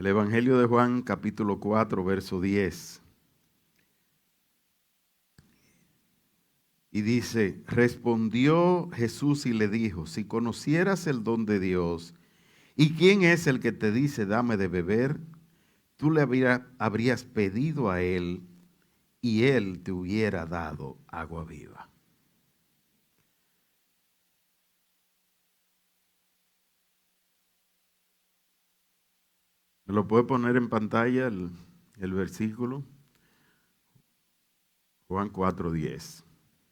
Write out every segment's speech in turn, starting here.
El Evangelio de Juan, capítulo 4, verso 10. Y dice, respondió Jesús y le dijo, si conocieras el don de Dios, ¿y quién es el que te dice, dame de beber? Tú le habrías pedido a él y él te hubiera dado agua viva. ¿Me lo puede poner en pantalla el versículo? Juan 4:10.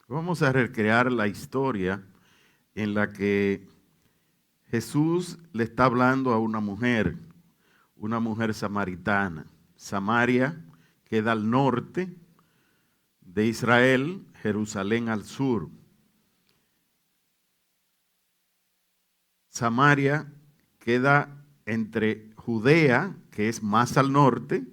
Vamos a recrear la historia en la que Jesús le está hablando a una mujer samaritana. Samaria queda al norte de Israel, Jerusalén al sur. Samaria queda entre Judea, que es más al norte,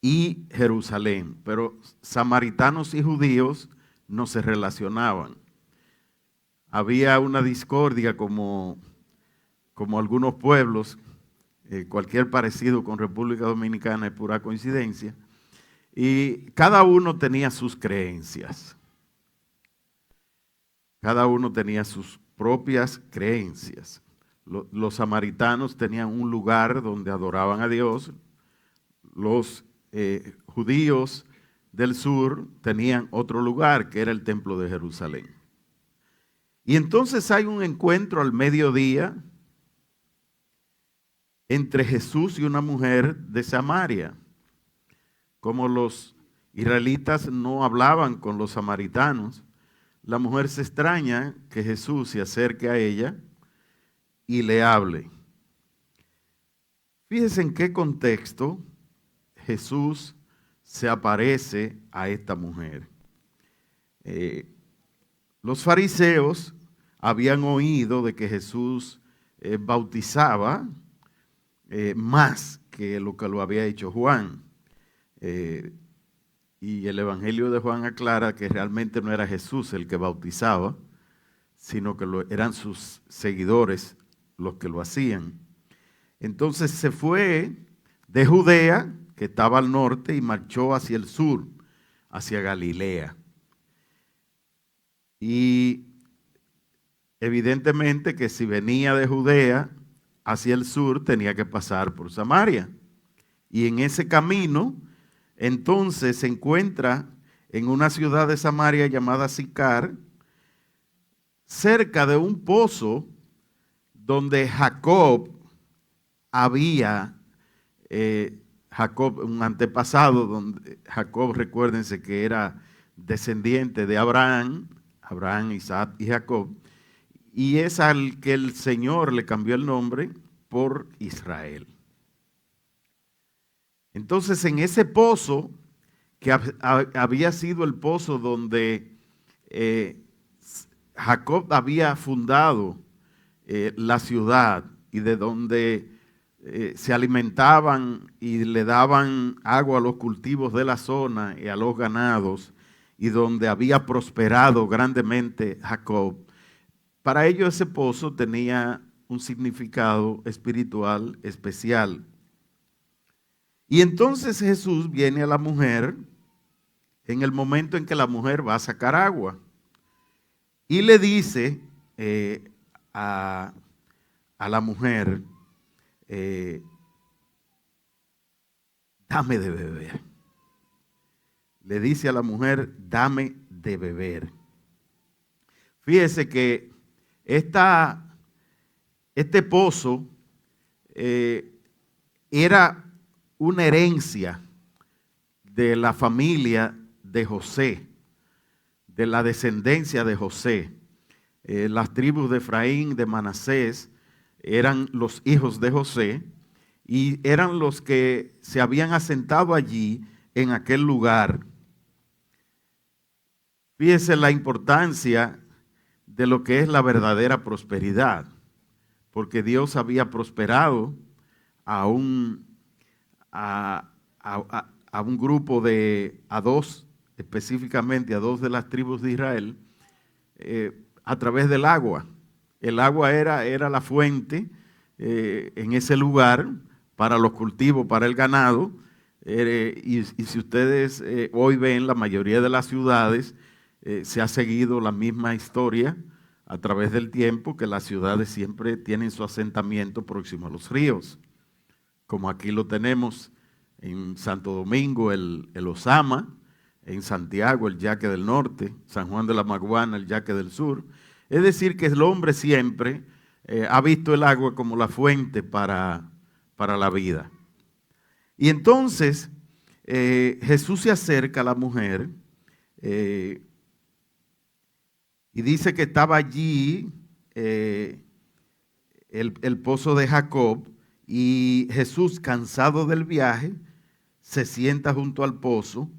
y Jerusalén, pero samaritanos y judíos no se relacionaban. Había una discordia como algunos pueblos, cualquier parecido con República Dominicana es pura coincidencia, y cada uno tenía sus creencias. Cada uno tenía sus propias creencias. Los samaritanos tenían un lugar donde adoraban a Dios. Los judíos del sur tenían otro lugar, que era el templo de Jerusalén. Y entonces hay un encuentro al mediodía entre Jesús y una mujer de Samaria. Como los israelitas no hablaban con los samaritanos, la mujer se extraña que Jesús se acerque a ella y le hable. Fíjense en qué contexto Jesús se aparece a esta mujer. Los fariseos habían oído de que Jesús bautizaba más que lo había hecho Juan. Y el Evangelio de Juan aclara que realmente no era Jesús el que bautizaba, sino que eran sus seguidores los que lo hacían. Entonces se fue de Judea, que estaba al norte, y marchó hacia el sur, hacia Galilea. Y evidentemente que si venía de Judea hacia el sur, tenía que pasar por Samaria. Y en ese camino, entonces se encuentra en una ciudad de Samaria llamada Sicar, cerca de un pozo donde Jacob había, un antepasado, donde Jacob, recuérdense que era descendiente de Abraham, Isaac y Jacob, y es al que el Señor le cambió el nombre por Israel. Entonces, en ese pozo, que había sido el pozo donde Jacob había fundado la ciudad y de donde se alimentaban y le daban agua a los cultivos de la zona y a los ganados, y donde había prosperado grandemente Jacob, para ellos ese pozo tenía un significado espiritual especial. Y entonces Jesús viene a la mujer en el momento en que la mujer va a sacar agua y le dice a la mujer, dame de beber. Le dice a la mujer, dame de beber. Fíjese que este pozo era una herencia de la familia de José, de la descendencia de José. Las tribus de Efraín, de Manasés, eran los hijos de José y eran los que se habían asentado allí en aquel lugar. Fíjese la importancia de lo que es la verdadera prosperidad, porque Dios había prosperado a un grupo específicamente a dos de las tribus de Israel, a través del agua. El agua era la fuente en ese lugar para los cultivos, para el ganado. Y si ustedes hoy ven, la mayoría de las ciudades se ha seguido la misma historia a través del tiempo, que las ciudades siempre tienen su asentamiento próximo a los ríos, como aquí lo tenemos en Santo Domingo, el Osama, en Santiago, el Yaque del Norte, San Juan de la Maguana, el Yaque del Sur. Es decir, que el hombre siempre ha visto el agua como la fuente para la vida. Y entonces Jesús se acerca a la mujer y dice que estaba allí el pozo de Jacob, y Jesús, cansado del viaje, se sienta junto al pozo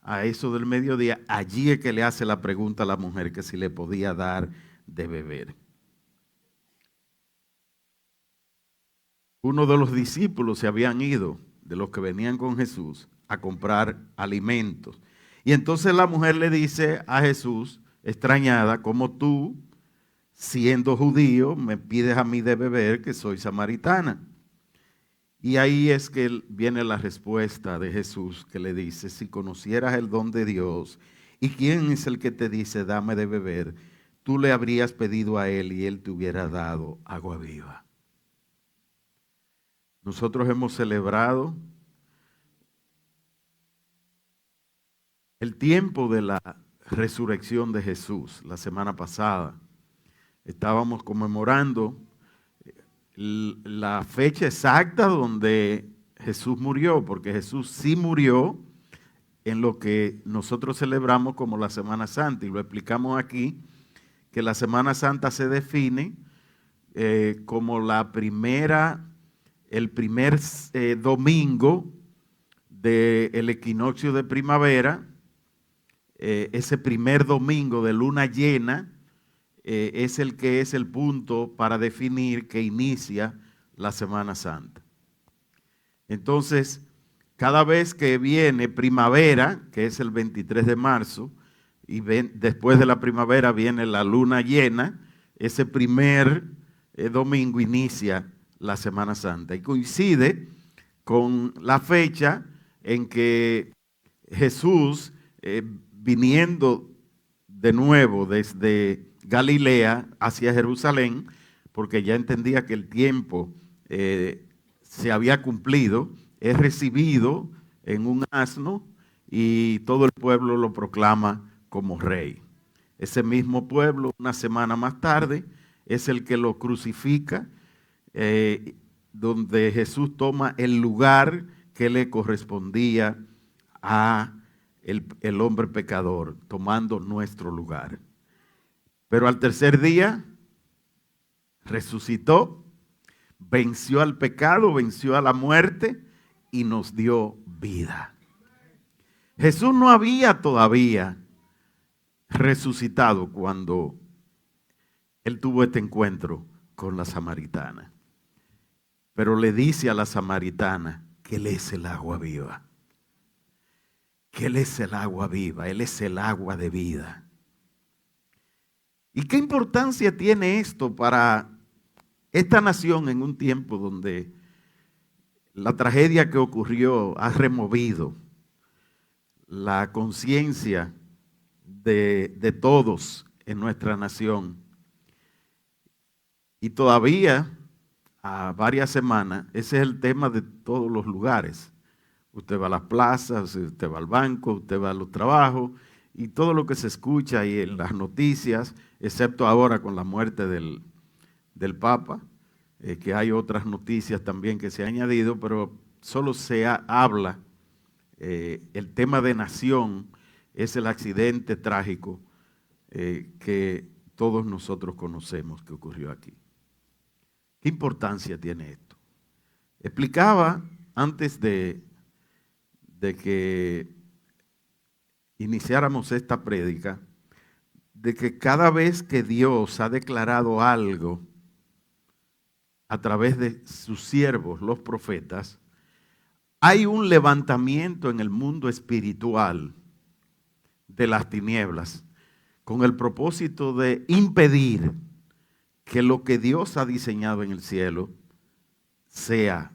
a eso del mediodía. Allí es que le hace la pregunta a la mujer que si le podía dar de beber. Uno de los discípulos se habían ido, de los que venían con Jesús, a comprar alimentos. Y entonces la mujer le dice a Jesús, extrañada: ¿cómo tú, siendo judío, me pides a mí de beber, que soy samaritana? Y ahí es que viene la respuesta de Jesús, que le dice: si conocieras el don de Dios y quién es el que te dice dame de beber, tú le habrías pedido a él y él te hubiera dado agua viva. Nosotros hemos celebrado el tiempo de la resurrección de Jesús. La semana pasada estábamos conmemorando la fecha exacta donde Jesús murió, porque Jesús sí murió en lo que nosotros celebramos como la Semana Santa, y lo explicamos aquí, que la Semana Santa se define como el primer domingo del equinoccio de primavera. Ese primer domingo de luna llena es el que es el punto para definir que inicia la Semana Santa. Entonces, cada vez que viene primavera, que es el 23 de marzo, y después de la primavera viene la luna llena, ese primer domingo inicia la Semana Santa. Y coincide con la fecha en que Jesús, viniendo de nuevo desde Galilea hacia Jerusalén, porque ya entendía que el tiempo se había cumplido, es recibido en un asno y todo el pueblo lo proclama como rey. Ese mismo pueblo, una semana más tarde, es el que lo crucifica, donde Jesús toma el lugar que le correspondía a el hombre pecador, tomando nuestro lugar. Pero al tercer día resucitó, venció al pecado, venció a la muerte y nos dio vida. Jesús no había todavía resucitado cuando él tuvo este encuentro con la samaritana, pero le dice a la samaritana que él es el agua viva, que él es el agua viva, él es el agua de vida. ¿Y qué importancia tiene esto para esta nación en un tiempo donde la tragedia que ocurrió ha removido la conciencia de todos en nuestra nación? Y todavía, a varias semanas, ese es el tema de todos los lugares. Usted va a las plazas, usted va al banco, usted va a los trabajos, y todo lo que se escucha ahí en las noticias, excepto ahora con la muerte del Papa, que hay otras noticias también que se han añadido, pero solo se habla, el tema de nación es el accidente trágico que todos nosotros conocemos que ocurrió aquí. ¿Qué importancia tiene esto? Explicaba antes de que iniciáramos esta prédica, de que cada vez que Dios ha declarado algo a través de sus siervos, los profetas, hay un levantamiento en el mundo espiritual de las tinieblas, con el propósito de impedir que lo que Dios ha diseñado en el cielo sea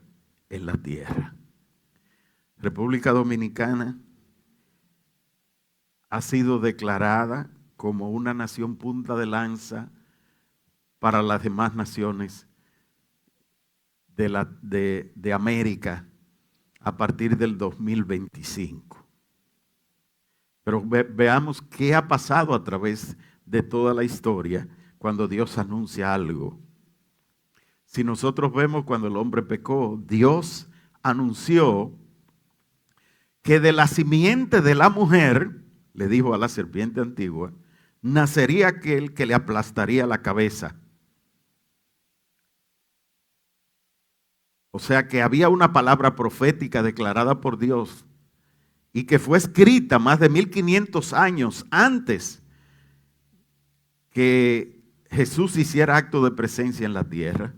en la tierra. República Dominicana ha sido declarada como una nación punta de lanza para las demás naciones de América a partir del 2025. Pero veamos qué ha pasado a través de toda la historia cuando Dios anuncia algo. Si nosotros vemos cuando el hombre pecó, Dios anunció que de la simiente de la mujer, le dijo a la serpiente antigua, nacería aquel que le aplastaría la cabeza. O sea que había una palabra profética declarada por Dios y que fue escrita más de 1500 años antes que Jesús hiciera acto de presencia en la tierra.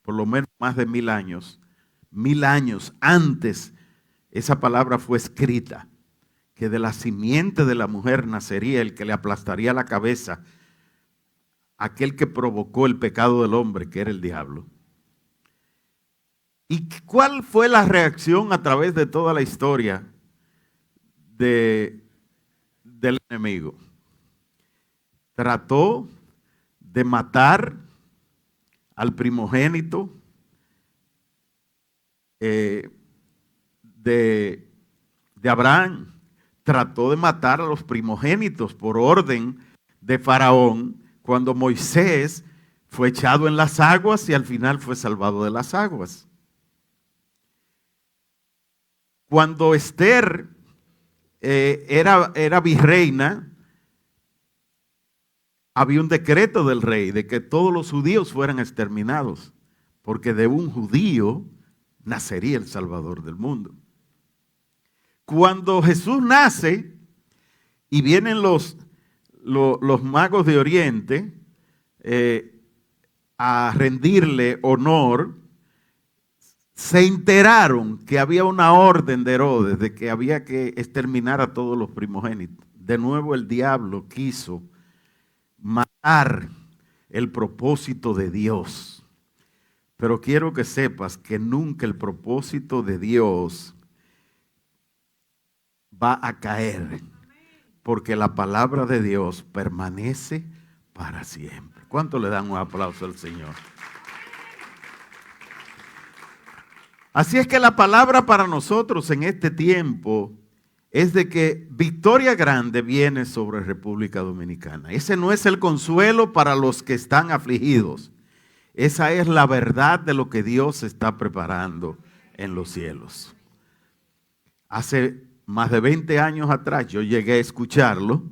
Por lo menos más de 1000 años. 1000 años antes esa palabra fue escrita, que de la simiente de la mujer nacería el que le aplastaría la cabeza, aquel que provocó el pecado del hombre, que era el diablo. ¿Y cuál fue la reacción a través de toda la historia del enemigo? Trató de matar al primogénito de Abraham. Trató de matar a los primogénitos por orden de Faraón cuando Moisés fue echado en las aguas y al final fue salvado de las aguas. Cuando Esther era virreina, había un decreto del rey de que todos los judíos fueran exterminados, porque de un judío nacería el Salvador del mundo. Cuando Jesús nace y vienen los magos de Oriente a rendirle honor, se enteraron que había una orden de Herodes de que había que exterminar a todos los primogénitos. De nuevo el diablo quiso matar el propósito de Dios. Pero quiero que sepas que nunca el propósito de Dios va a caer, porque la palabra de Dios permanece para siempre. ¿Cuánto le dan un aplauso al Señor? Así es que la palabra para nosotros en este tiempo es de que victoria grande viene sobre República Dominicana. Ese no es el consuelo para los que están afligidos. Esa es la verdad de lo que Dios está preparando en los cielos. Hace más de 20 años atrás yo llegué a escucharlo.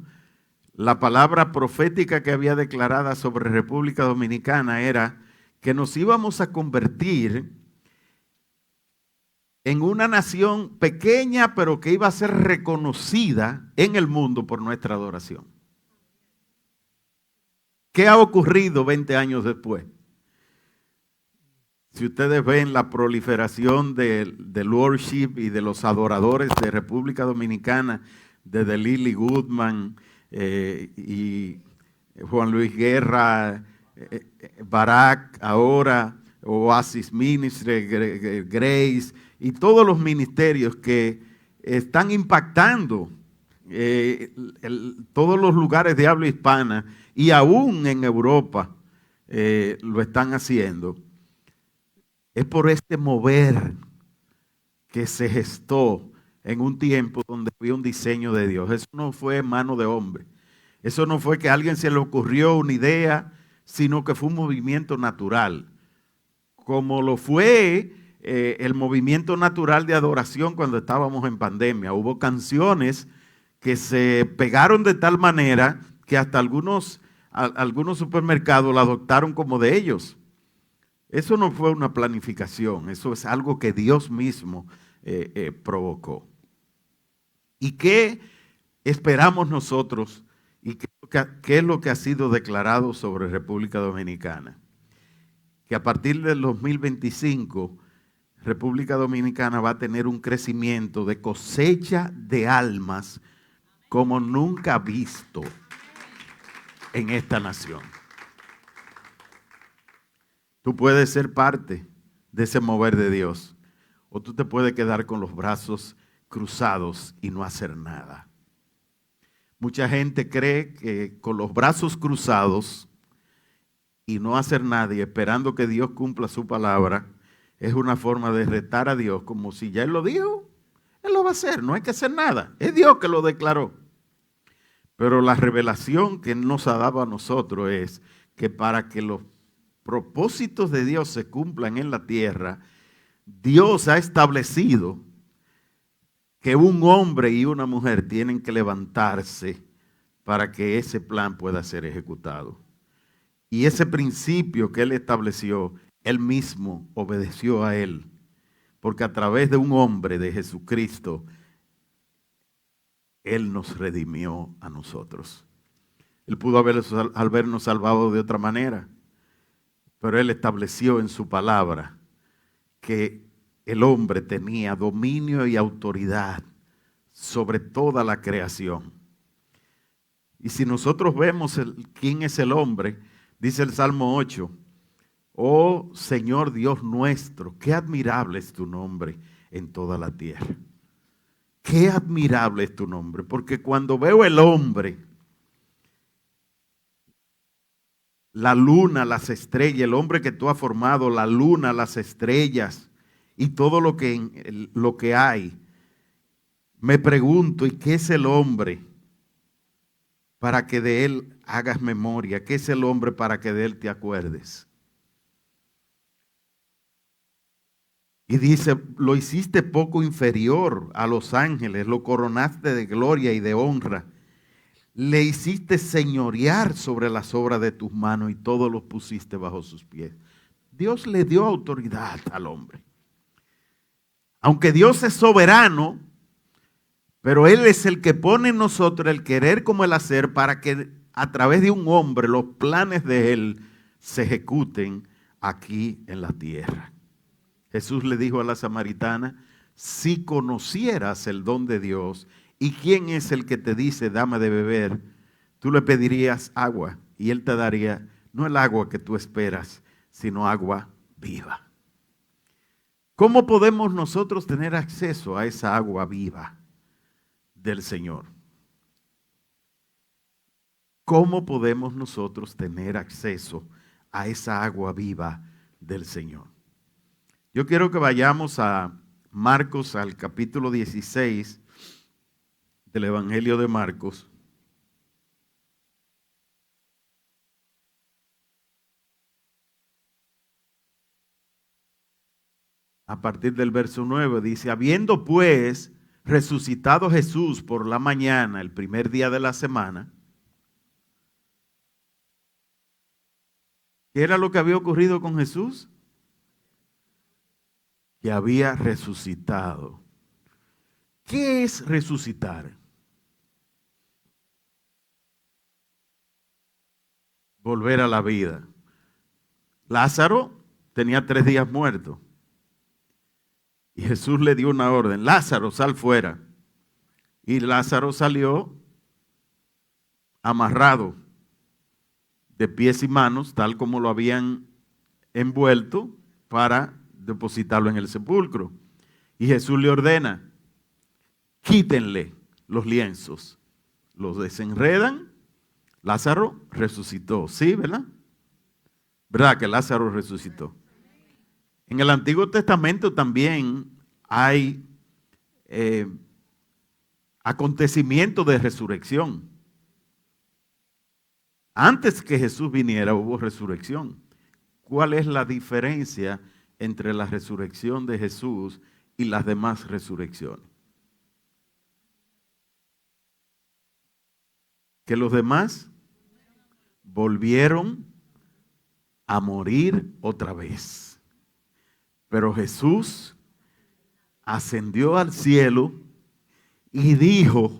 La palabra profética que había declarada sobre República Dominicana era que nos íbamos a convertir en una nación pequeña, pero que iba a ser reconocida en el mundo por nuestra adoración. ¿Qué ha ocurrido 20 años después? Si ustedes ven la proliferación del worship y de los adoradores de República Dominicana, desde Lily Goodman y Juan Luis Guerra, Barak ahora, Oasis Ministry, Grace, y todos los ministerios que están impactando todos los lugares de habla hispana y aún en Europa lo están haciendo. Es por este mover que se gestó en un tiempo donde había un diseño de Dios. Eso no fue mano de hombre. Eso no fue que a alguien se le ocurrió una idea, sino que fue un movimiento natural. Como lo fue el movimiento natural de adoración cuando estábamos en pandemia. Hubo canciones que se pegaron de tal manera que hasta algunos supermercados la adoptaron como de ellos. Eso no fue una planificación, eso es algo que Dios mismo provocó. ¿Y qué esperamos nosotros? ¿Y qué es lo que ha sido declarado sobre República Dominicana? Que a partir del 2025, República Dominicana va a tener un crecimiento de cosecha de almas como nunca visto en esta nación. Tú puedes ser parte de ese mover de Dios. O tú te puedes quedar con los brazos cruzados y no hacer nada. Mucha gente cree que con los brazos cruzados y no hacer nada y esperando que Dios cumpla su palabra es una forma de retar a Dios, como si ya Él lo dijo, Él lo va a hacer, no hay que hacer nada. Es Dios que lo declaró. Pero la revelación que Él nos ha dado a nosotros es que para que los propósitos de Dios se cumplan en la tierra, Dios ha establecido que un hombre y una mujer tienen que levantarse para que ese plan pueda ser ejecutado. Y ese principio que Él estableció, Él mismo obedeció a Él, porque a través de un hombre, de Jesucristo, Él nos redimió a nosotros. Él pudo habernos salvado de otra manera, pero Él estableció en su palabra que el hombre tenía dominio y autoridad sobre toda la creación. Y si nosotros vemos quién es el hombre, dice el Salmo 8, oh Señor Dios nuestro, qué admirable es tu nombre en toda la tierra. Qué admirable es tu nombre, porque cuando veo el hombre, la luna, las estrellas, el hombre que tú has formado, la luna, las estrellas y todo lo que hay, me pregunto, ¿y qué es el hombre para que de él hagas memoria? ¿Qué es el hombre para que de él te acuerdes? Y dice, lo hiciste poco inferior a los ángeles, lo coronaste de gloria y de honra. Le hiciste señorear sobre las obras de tus manos y todo lo pusiste bajo sus pies. Dios le dio autoridad al hombre. Aunque Dios es soberano, pero Él es el que pone en nosotros el querer como el hacer para que a través de un hombre los planes de Él se ejecuten aquí en la tierra. Jesús le dijo a la samaritana, si conocieras el don de Dios y quién es el que te dice dame de beber, tú le pedirías agua y Él te daría no el agua que tú esperas, sino agua viva. ¿Cómo podemos nosotros tener acceso a esa agua viva del Señor? ¿Cómo podemos nosotros tener acceso a esa agua viva del Señor? Yo quiero que vayamos a Marcos, al capítulo 16 del Evangelio de Marcos. A partir del verso 9 dice, habiendo pues resucitado Jesús por la mañana, el primer día de la semana, ¿qué era lo que había ocurrido con Jesús? Que había resucitado. ¿Qué es resucitar? Volver a la vida. Lázaro tenía 3 días muerto. Y Jesús le dio una orden, Lázaro, sal fuera. Y Lázaro salió amarrado de pies y manos, tal como lo habían envuelto para depositarlo en el sepulcro. Y Jesús le ordena, quítenle los lienzos. Los desenredan. Lázaro resucitó. ¿Sí, verdad? ¿Verdad que Lázaro resucitó? En el Antiguo Testamento también hay acontecimientos de resurrección. Antes que Jesús viniera hubo resurrección. ¿Cuál es la diferencia entre la resurrección de Jesús y las demás resurrecciones? Que los demás volvieron a morir otra vez. Pero Jesús ascendió al cielo y dijo,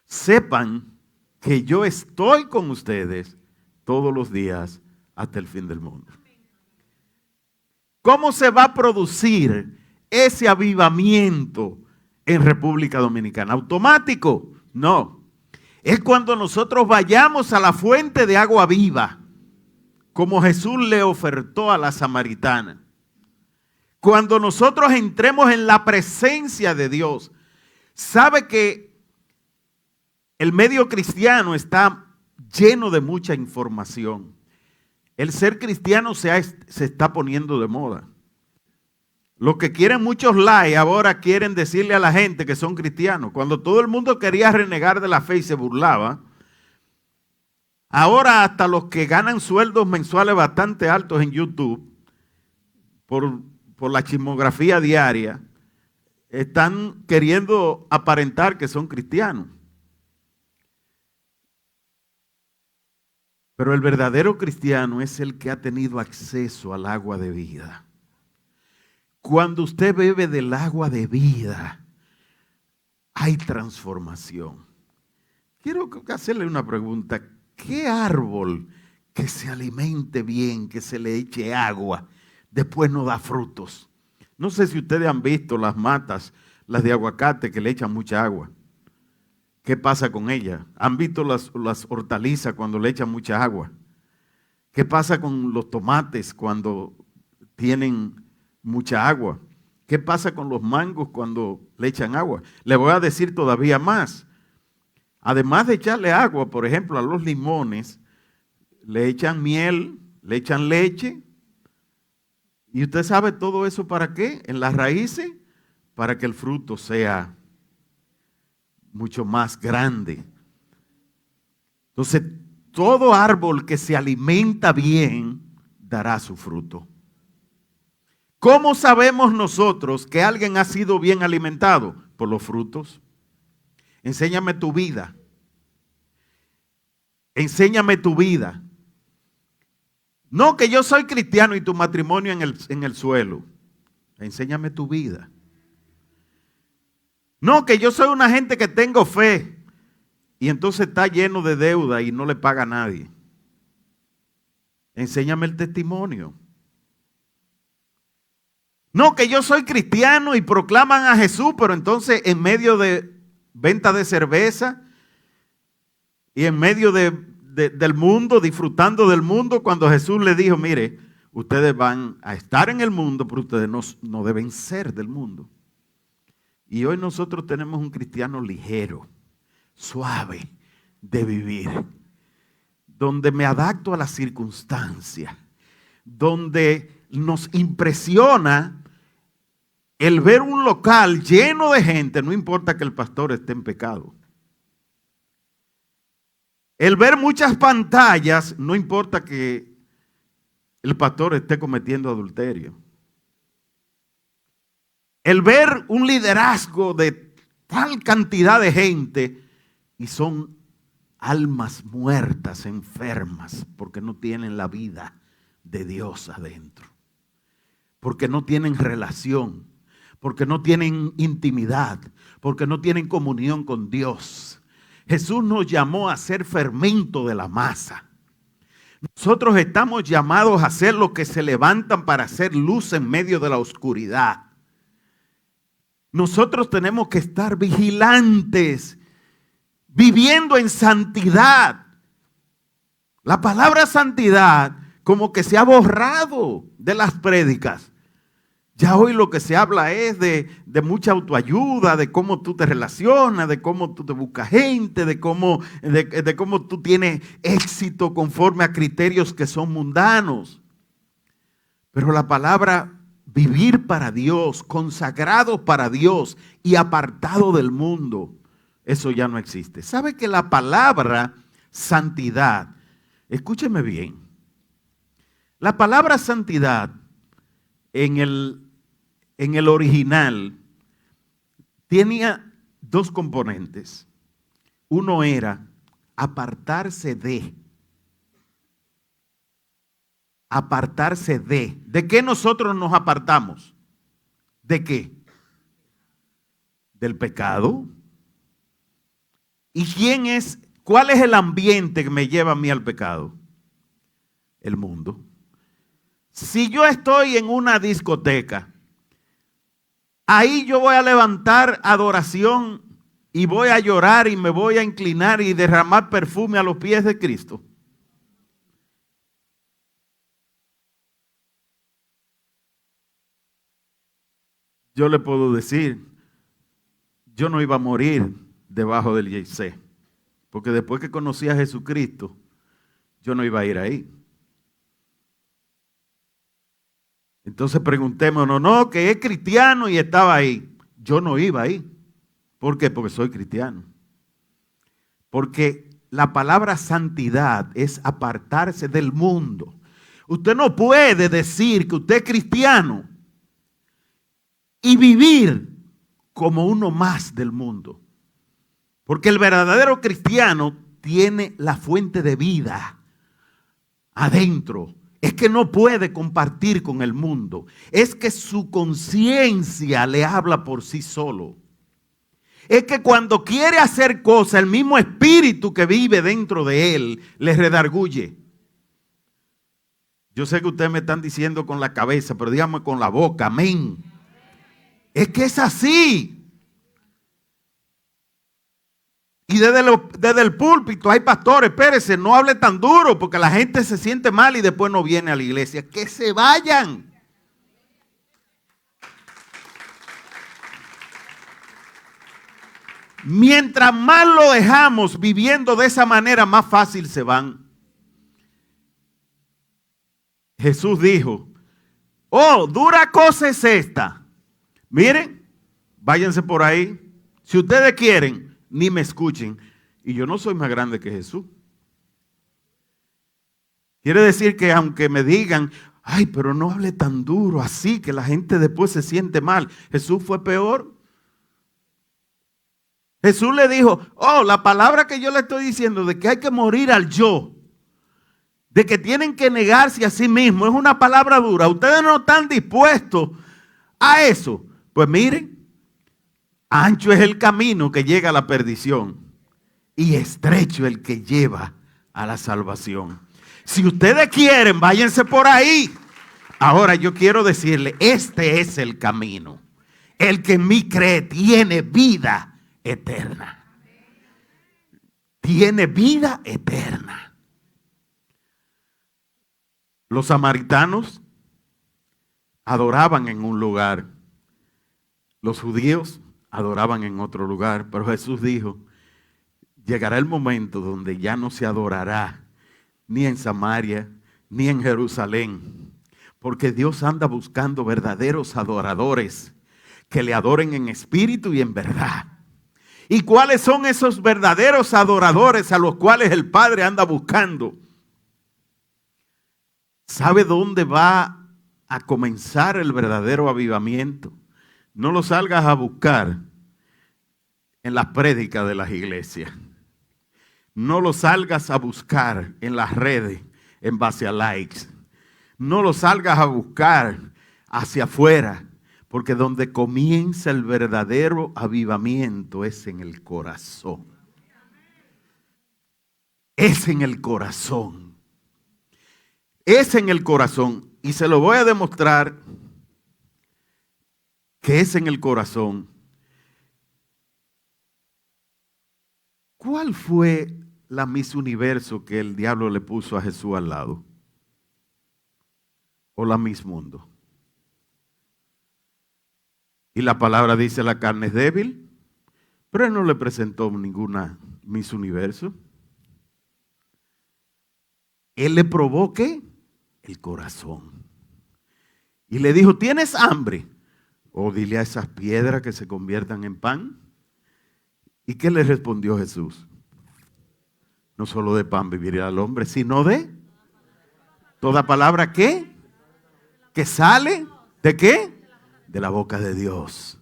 sepan que yo estoy con ustedes todos los días hasta el fin del mundo. ¿Cómo se va a producir ese avivamiento en República Dominicana? ¿Automático? No. Es cuando nosotros vayamos a la fuente de agua viva, como Jesús le ofertó a la samaritana. Cuando nosotros entremos en la presencia de Dios, sabe que el medio cristiano está lleno de mucha información. El ser cristiano se está poniendo de moda. Los que quieren muchos likes ahora quieren decirle a la gente que son cristianos. Cuando todo el mundo quería renegar de la fe y se burlaba, ahora hasta los que ganan sueldos mensuales bastante altos en YouTube, por la chismografía diaria, están queriendo aparentar que son cristianos. Pero el verdadero cristiano es el que ha tenido acceso al agua de vida. Cuando usted bebe del agua de vida, hay transformación. Quiero hacerle una pregunta. ¿Qué árbol que se alimente bien, que se le eche agua, después no da frutos? No sé si ustedes han visto las matas, las de aguacate que le echan mucha agua. ¿Qué pasa con ellas? ¿Han visto las hortalizas cuando le echan mucha agua? ¿Qué pasa con los tomates cuando tienen mucha agua? ¿Qué pasa con los mangos cuando le echan agua? Le voy a decir todavía más. Además de echarle agua, por ejemplo, a los limones, le echan miel, le echan leche. ¿Y usted sabe todo eso para qué? En las raíces, para que el fruto sea mucho más grande. Entonces, todo árbol que se alimenta bien dará su fruto. ¿Cómo sabemos nosotros que alguien ha sido bien alimentado? Por los frutos. Enséñame tu vida. Enséñame tu vida. No que yo soy cristiano y tu matrimonio en el suelo. Enséñame tu vida. No que yo soy una gente que tengo fe y entonces está lleno de deuda y no le paga a nadie. Enséñame el testimonio. No que yo soy cristiano y proclaman a Jesús, pero entonces en medio de venta de cerveza y en medio del mundo, disfrutando del mundo, cuando Jesús le dijo, mire, ustedes van a estar en el mundo, pero ustedes no deben ser del mundo. Y hoy nosotros tenemos un cristiano ligero, suave de vivir, donde me adapto a las circunstancias, donde nos impresiona el ver un local lleno de gente, no importa que el pastor esté en pecado. El ver muchas pantallas, no importa que el pastor esté cometiendo adulterio. El ver un liderazgo de tal cantidad de gente y son almas muertas, enfermas, porque no tienen la vida de Dios adentro, porque no tienen relación, porque no tienen intimidad, porque no tienen comunión con Dios. Jesús nos llamó a ser fermento de la masa. Nosotros estamos llamados a ser los que se levantan para hacer luz en medio de la oscuridad. Nosotros tenemos que estar vigilantes, viviendo en santidad. La palabra santidad como que se ha borrado de las prédicas. Ya hoy lo que se habla es de mucha autoayuda, de cómo tú te relacionas, de cómo tú te buscas gente, de cómo tú tienes éxito conforme a criterios que son mundanos. Pero la palabra vivir para Dios, consagrado para Dios y apartado del mundo, eso ya no existe. ¿Sabe que la palabra santidad, escúcheme bien, la palabra santidad en el original tenía dos componentes. Uno era apartarse de. Apartarse de. ¿De qué nosotros nos apartamos? ¿De qué? Del pecado. ¿Y cuál es el ambiente que me lleva a mí al pecado? El mundo. Si yo estoy en una discoteca, ahí yo voy a levantar adoración y voy a llorar y me voy a inclinar y derramar perfume a los pies de Cristo. yo le puedo decir, yo no iba a morir debajo del Yesé, porque después que conocí a Jesucristo, yo no iba a ir ahí. Entonces preguntémonos, no, que es cristiano y estaba ahí. Yo no iba ahí. ¿Por qué? Porque soy cristiano. Porque la palabra santidad es apartarse del mundo. Usted no puede decir que usted es cristiano y vivir como uno más del mundo. Porque el verdadero cristiano tiene la fuente de vida adentro. Es que no puede compartir con el mundo. Es que su conciencia le habla por sí solo. Es que cuando quiere hacer cosas, el mismo espíritu que vive dentro de él le redarguye. Yo sé que ustedes me están diciendo con la cabeza, pero díganme con la boca, amén. Es que es así. Y desde el púlpito hay pastores, espérese, no hable tan duro porque la gente se siente mal y después no viene a la iglesia. Que se vayan. Mientras más lo dejamos viviendo de esa manera, más fácil se van. Jesús dijo, oh, dura cosa es esta. Miren, váyanse por ahí. Si ustedes quieren, ni me escuchen. Y yo no soy más grande que Jesús. Quiere decir que aunque me digan, ay, pero no hable tan duro así, que la gente después se siente mal. Jesús fue peor. Jesús le dijo, oh, la palabra que yo le estoy diciendo de que hay que morir al yo, de que tienen que negarse a sí mismos, es una palabra dura. Ustedes no están dispuestos a eso. Pues miren, ancho es el camino que llega a la perdición y estrecho el que lleva a la salvación. Si ustedes quieren, váyanse por ahí. Ahora yo quiero decirle, este es el camino. El que en mí cree tiene vida eterna. Tiene vida eterna. Los samaritanos adoraban en un lugar. Los judíos adoraban en otro lugar. Pero Jesús dijo, llegará el momento donde ya no se adorará ni en Samaria ni en Jerusalén. Porque Dios anda buscando verdaderos adoradores que le adoren en espíritu y en verdad. ¿Y cuáles son esos verdaderos adoradores a los cuales el Padre anda buscando? ¿Sabe dónde va a comenzar el verdadero avivamiento? No lo salgas a buscar en las prédicas de las iglesias. No lo salgas a buscar en las redes en base a likes. No lo salgas a buscar hacia afuera. Porque donde comienza el verdadero avivamiento es en el corazón. Es en el corazón. Es en el corazón. Y se lo voy a demostrar que es en el corazón. ¿Cuál fue la Miss Universo que el diablo le puso a Jesús al lado? ¿O la Miss Mundo? Y la palabra dice la carne es débil, pero él no le presentó ninguna Miss Universo. Él le probó ¿qué? El corazón. Y le dijo, ¿tienes hambre? O dile a esas piedras que se conviertan en pan. ¿Y qué le respondió Jesús? No solo de pan vivirá el hombre, sino de toda palabra ¿qué? Que sale ¿de qué? De la boca de Dios.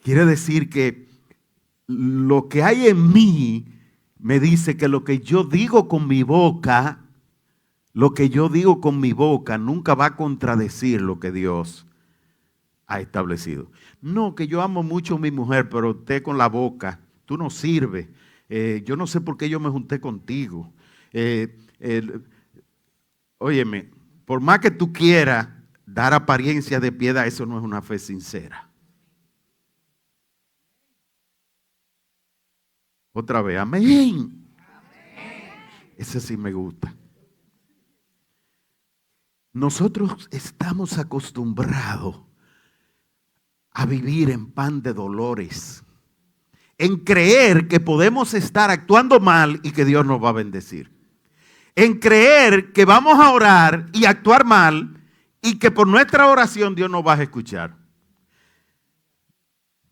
Quiere decir que lo que hay en mí me dice que lo que yo digo con mi boca, nunca va a contradecir lo que Dios ha establecido. No, que yo amo mucho a mi mujer, pero usted con la boca, tú no sirves. Yo no sé por qué yo me junté contigo. Óyeme, por más que tú quieras dar apariencia de piedad, eso no es una fe sincera. Otra vez, amén. Ese sí me gusta. Nosotros estamos acostumbrados a vivir en pan de dolores, en creer que podemos estar actuando mal y que Dios nos va a bendecir, en creer que vamos a orar y actuar mal y que por nuestra oración Dios nos va a escuchar.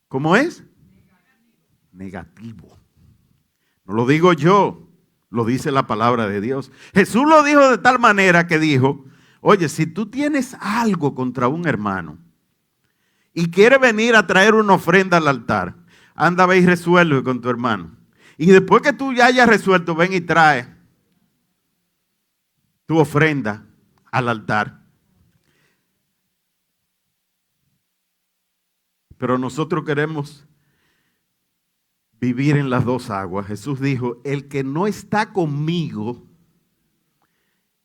¿Cómo es? Negativo. No lo digo yo, lo dice la palabra de Dios. Jesús lo dijo de tal manera que dijo, oye, si tú tienes algo contra un hermano y quiere venir a traer una ofrenda al altar, anda, ve y resuelve con tu hermano. Y después que tú ya hayas resuelto, ven y trae tu ofrenda al altar. Pero nosotros queremos vivir en las dos aguas. Jesús dijo, el que no está conmigo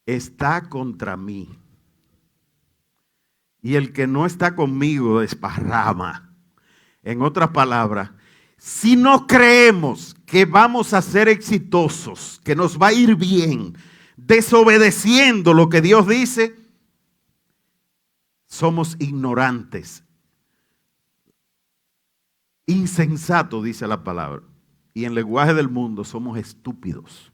está contra mí. Y el que no está conmigo desparrama. En otras palabras, si no creemos que vamos a ser exitosos, que nos va a ir bien, desobedeciendo lo que Dios dice, somos ignorantes. Insensato, dice la palabra. Y en lenguaje del mundo somos estúpidos.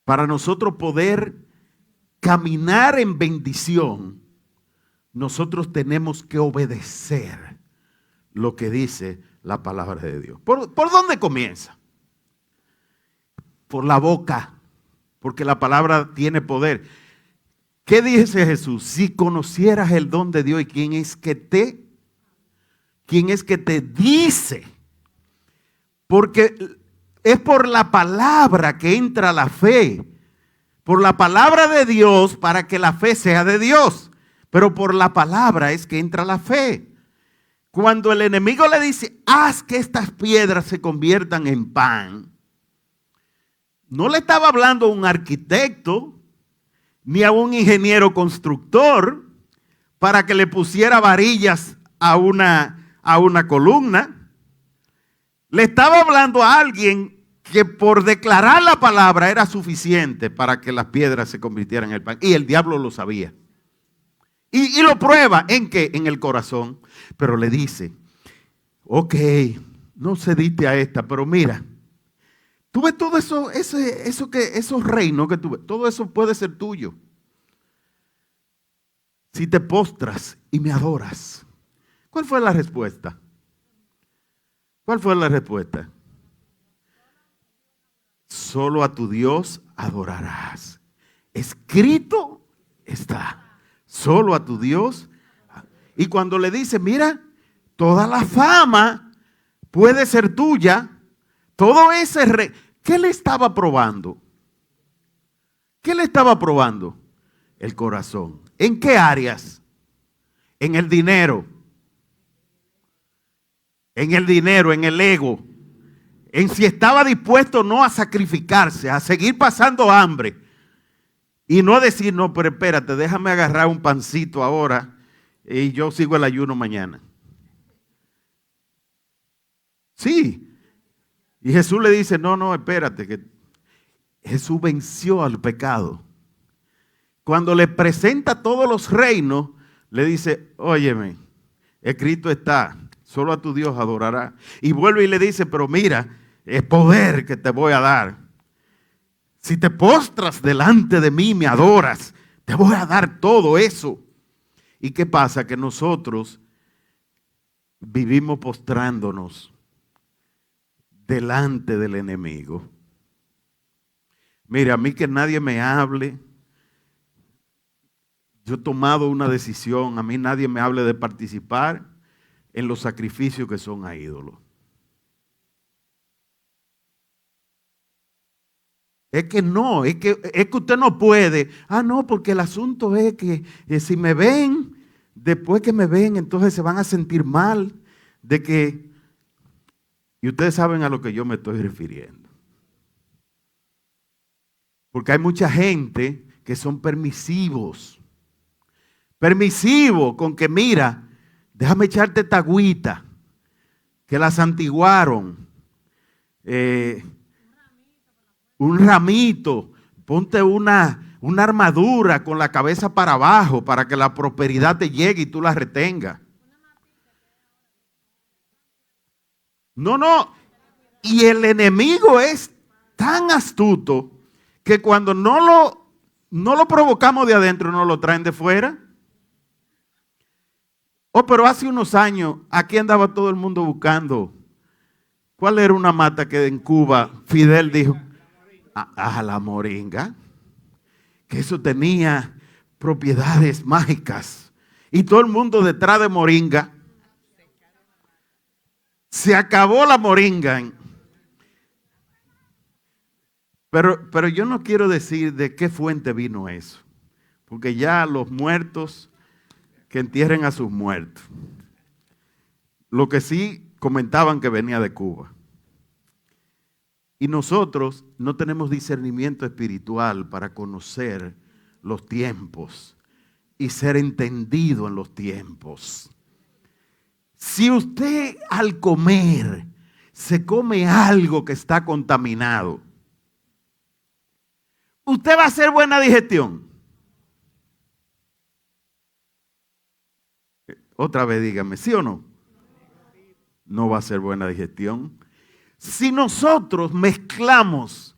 Para nosotros poder caminar en bendición, nosotros tenemos que obedecer lo que dice la palabra de Dios. ¿Por dónde comienza? Por la boca, porque la palabra tiene poder. ¿Qué dice Jesús? Si conocieras el don de Dios y quién es que te dice, porque es por la palabra que entra la fe, por la palabra de Dios para que la fe sea de Dios, pero por la palabra es que entra la fe. Cuando el enemigo le dice, haz que estas piedras se conviertan en pan, no le estaba hablando a un arquitecto ni a un ingeniero constructor para que le pusiera varillas a una columna. Le estaba hablando a alguien que por declarar la palabra era suficiente para que las piedras se convirtieran en pan. Y el diablo lo sabía. Y lo prueba, ¿en qué? En el corazón. Pero le dice, ok, no cediste a esta, pero mira, tú ves todo eso, esos reinos que tú ves, todo eso puede ser tuyo. Si te postras y me adoras. ¿Cuál fue la respuesta? ¿Cuál fue la respuesta? Solo a tu Dios adorarás. Escrito está. Solo a tu Dios. Y cuando le dice, mira, toda la fama puede ser tuya. Todo ese rey. ¿Qué le estaba probando? ¿Qué le estaba probando? El corazón. ¿En qué áreas? En el dinero. En el dinero, en el ego. En si estaba dispuesto no a sacrificarse, a seguir pasando hambre. Y no decir, no, pero espérate, déjame agarrar un pancito ahora y yo sigo el ayuno mañana. Sí. Y Jesús le dice, no, espérate, que Jesús venció al pecado. Cuando le presenta todos los reinos, le dice, óyeme, escrito está, solo a tu Dios adorará. Y vuelve y le dice, pero mira, es poder que te voy a dar. Si te postras delante de mí, me adoras, te voy a dar todo eso. ¿Y qué pasa? Que nosotros vivimos postrándonos delante del enemigo. Mira, a mí que nadie me hable. Yo he tomado una decisión, a mí nadie me hable de participar en los sacrificios que son a ídolos. Es que no, es que usted no puede. No, porque el asunto es que si me ven, después que me ven, entonces se van a sentir mal de que... Y ustedes saben a lo que yo me estoy refiriendo. Porque hay mucha gente que son permisivos. Permisivos con que, mira, déjame echarte esta agüita, que la santiguaron. Un ramito, ponte una armadura con la cabeza para abajo para que la prosperidad te llegue y tú la retengas. No, no. Y el enemigo es tan astuto que cuando no lo provocamos de adentro, nos lo traen de fuera. Oh, pero hace unos años, aquí andaba todo el mundo buscando. ¿Cuál era una mata que en Cuba Fidel dijo? La moringa. Que eso tenía propiedades mágicas. Y todo el mundo detrás de moringa. Se acabó la moringa. Pero yo no quiero decir de qué fuente vino eso. Porque ya los muertos, que entierren a sus muertos. Lo que sí comentaban que venía de Cuba. Y nosotros no tenemos discernimiento espiritual para conocer los tiempos y ser entendido en los tiempos. Si usted al comer se come algo que está contaminado, ¿usted va a hacer buena digestión? Otra vez dígame, ¿sí o no? No va a ser buena digestión. Si nosotros mezclamos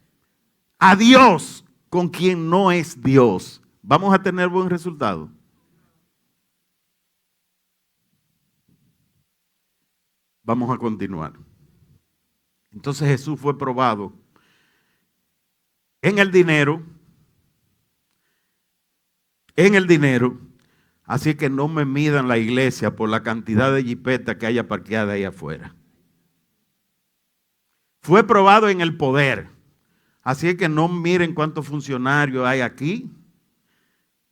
a Dios con quien no es Dios, ¿vamos a tener buen resultado? Vamos a continuar. Entonces Jesús fue probado en el dinero, así que no me midan la iglesia por la cantidad de jipetas que haya parqueada ahí afuera. Fue probado en el poder, así que no miren cuántos funcionarios hay aquí,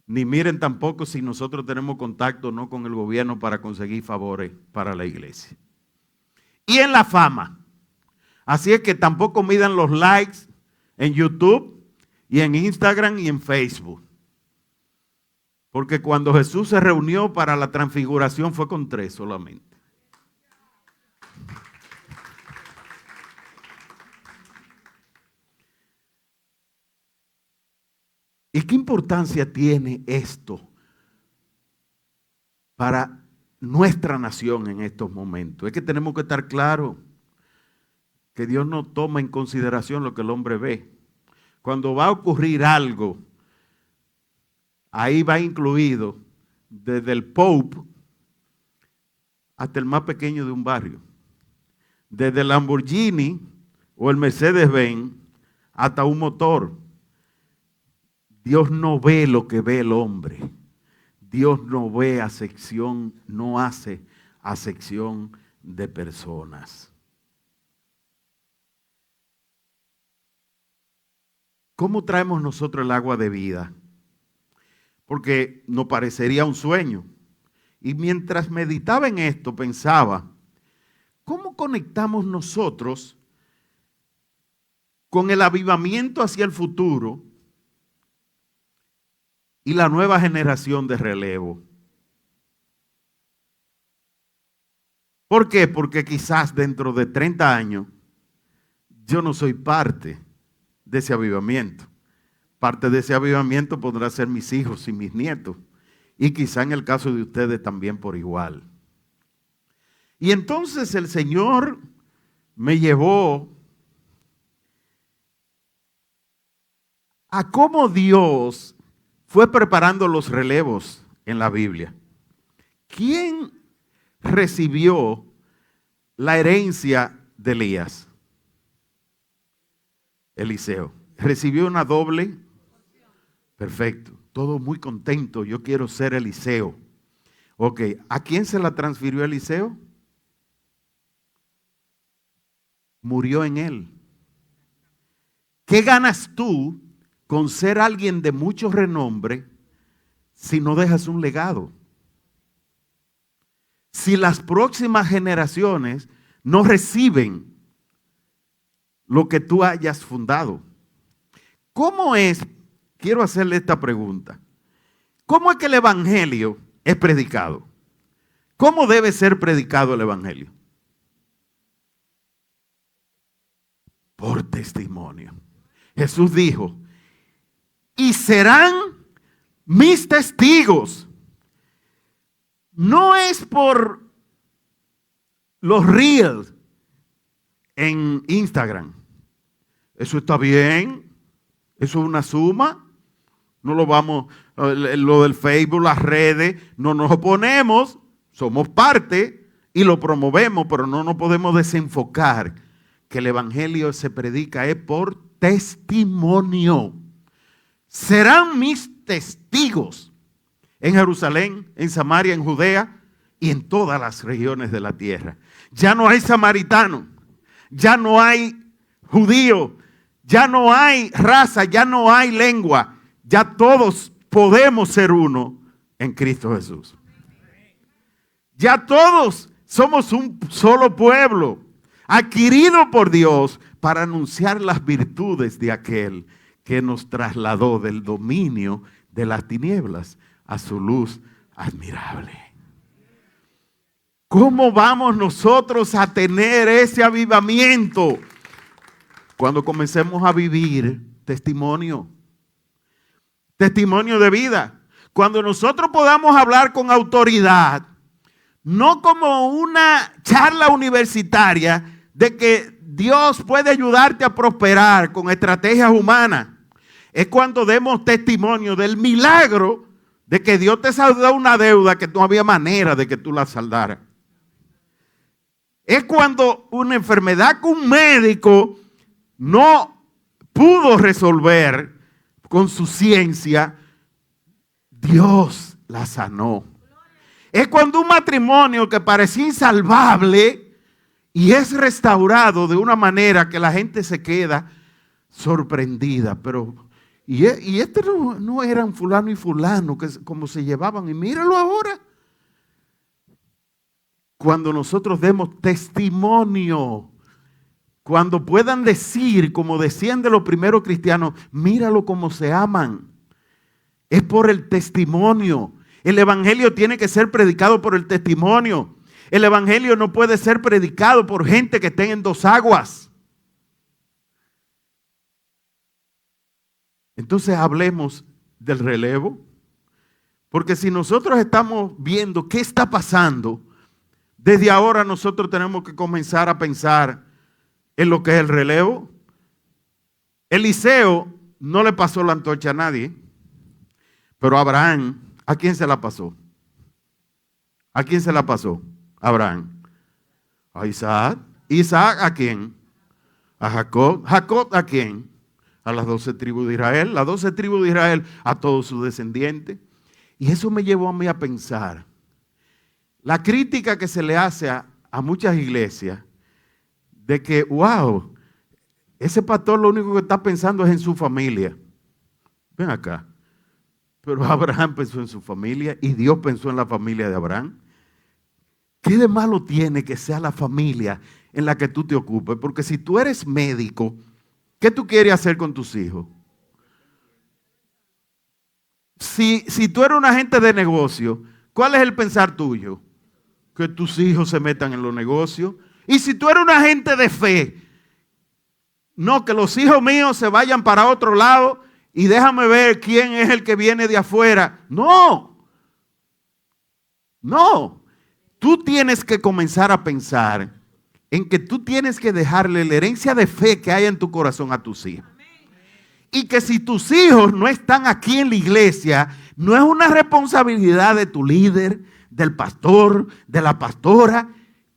ni miren tampoco si nosotros tenemos contacto o no con el gobierno para conseguir favores para la iglesia. Y en la fama, así es que tampoco midan los likes en YouTube y en Instagram y en Facebook. Porque cuando Jesús se reunió para la transfiguración fue con 3 solamente. ¿Y qué importancia tiene esto para nuestra nación en estos momentos? Es que tenemos que estar claros que Dios no toma en consideración lo que el hombre ve. Cuando va a ocurrir algo, ahí va incluido desde el Pope hasta el más pequeño de un barrio. Desde el Lamborghini o el Mercedes-Benz hasta un motor. Dios no ve lo que ve el hombre. Dios no ve acepción, no hace acepción de personas. ¿Cómo traemos nosotros el agua de vida? Porque nos parecería un sueño. Y mientras meditaba en esto, pensaba, ¿cómo conectamos nosotros con el avivamiento hacia el futuro y la nueva generación de relevo? ¿Por qué? Porque quizás dentro de 30 años yo no soy parte de ese avivamiento. Parte de ese avivamiento podrá ser mis hijos y mis nietos. Y quizá en el caso de ustedes también por igual. Y entonces el Señor me llevó a cómo Dios fue preparando los relevos en la Biblia. ¿Quién recibió la herencia de Elías? Eliseo. ¿Recibió una doble? Perfecto. Todo muy contento. Yo quiero ser Eliseo. Ok. ¿A quién se la transfirió Eliseo? Murió en él. ¿Qué ganas tú con ser alguien de mucho renombre si no dejas un legado? Si las próximas generaciones no reciben lo que tú hayas fundado. ¿Cómo es? Quiero hacerle esta pregunta. ¿Cómo es que el evangelio es predicado? ¿Cómo debe ser predicado el evangelio? Por testimonio. Jesús dijo, y serán mis testigos. No es por los reels, en Instagram. Eso está bien. Eso es una suma. No lo vamos, lo del Facebook, las redes, no nos oponemos, somos parte y lo promovemos, pero no nos podemos desenfocar que el evangelio se predica es por testimonio. Serán mis testigos en Jerusalén, en Samaria, en Judea y en todas las regiones de la tierra. Ya no hay samaritano, ya no hay judío, ya no hay raza, ya no hay lengua. Ya todos podemos ser uno en Cristo Jesús. Ya todos somos un solo pueblo, adquirido por Dios para anunciar las virtudes de aquel que nos trasladó del dominio de las tinieblas a su luz admirable. ¿Cómo vamos nosotros a tener ese avivamiento? Cuando comencemos a vivir testimonio de vida. Cuando nosotros podamos hablar con autoridad, no como una charla universitaria de que Dios puede ayudarte a prosperar con estrategias humanas. Es cuando demos testimonio del milagro de que Dios te saldó una deuda que no había manera de que tú la saldaras. Es cuando una enfermedad que un médico no pudo resolver con su ciencia, Dios la sanó. Es cuando un matrimonio que parecía insalvable y es restaurado de una manera que la gente se queda sorprendida. Pero, y este no eran fulano y fulano, que como se llevaban, y míralo ahora. Cuando nosotros demos testimonio, cuando puedan decir, como decían de los primeros cristianos, míralo como se aman. Es por el testimonio. El evangelio tiene que ser predicado por el testimonio. El evangelio no puede ser predicado por gente que esté en dos aguas. Entonces hablemos del relevo. Porque si nosotros estamos viendo qué está pasando, desde ahora nosotros tenemos que comenzar a pensar en lo que es el relevo. Eliseo no le pasó la antorcha a nadie, pero Abraham, ¿a quién se la pasó? ¿A quién se la pasó? Abraham. A Isaac. ¿Isaac a quién? A Jacob. ¿Jacob a quién? A las 12 tribus de Israel. Las 12 tribus de Israel a todos sus descendientes. Y eso me llevó a mí a pensar. La crítica que se le hace a muchas iglesias de que, wow, ese pastor lo único que está pensando es en su familia. Ven acá. Pero Abraham pensó en su familia y Dios pensó en la familia de Abraham. ¿Qué de malo tiene que sea la familia en la que tú te ocupes? Porque si tú eres médico, ¿qué tú quieres hacer con tus hijos? Si tú eres un agente de negocio, ¿cuál es el pensar tuyo? Que tus hijos se metan en los negocios. Y si tú eres un agente de fe, no, que los hijos míos se vayan para otro lado y déjame ver quién es el que viene de afuera. No. Tú tienes que comenzar a pensar en que tú tienes que dejarle la herencia de fe que hay en tu corazón a tus hijos. Y que si tus hijos no están aquí en la iglesia, no es una responsabilidad de tu líder, del pastor, de la pastora,